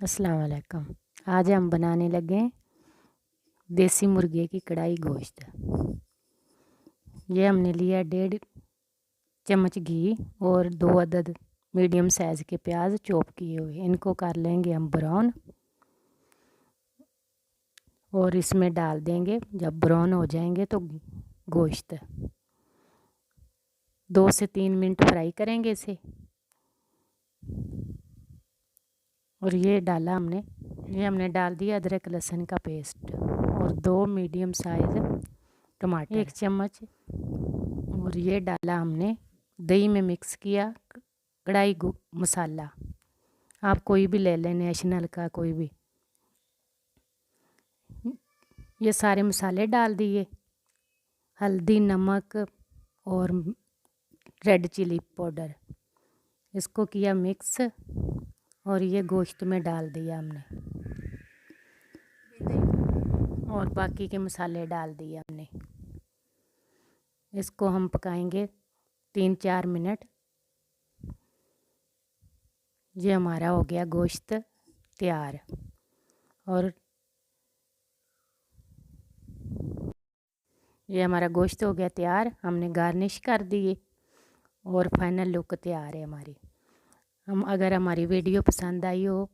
अस्सलाम वालेकुम। आज हम बनाने लगे देसी मुर्गे की कढ़ाई गोश्त। ये हमने लिया 1.5 चम्मच घी और 2 अदद मीडियम साइज़ के प्याज चॉप किए हुए। इनको कर लेंगे हम ब्राउन और इसमें डाल देंगे। जब ब्राउन हो जाएंगे तो गोश्त 2 से 3 मिनट फ्राई करेंगे इसे। और ये हमने डाल दिया अदरक लहसुन का पेस्ट और 2 मीडियम साइज़ टमाटर, 1 चम्मच। और ये डाला हमने दही में मिक्स किया कढ़ाई मसाला। आप कोई भी ले लें, नेशनल का कोई भी। ये सारे मसाले डाल दिए, हल्दी, नमक और रेड चिली पाउडर। इसको किया मिक्स और ये गोश्त में डाल दिया हमने और बाकी के मसाले डाल दिए हमने। इसको हम पकाएंगे 3-4 मिनट। ये हमारा हो गया गोश्त तैयार। और ये हमारा गोश्त हो गया तैयार। हमने गार्निश कर दिए और फाइनल लुक तैयार है हमारी। अगर हमारी वीडियो पसंद आई हो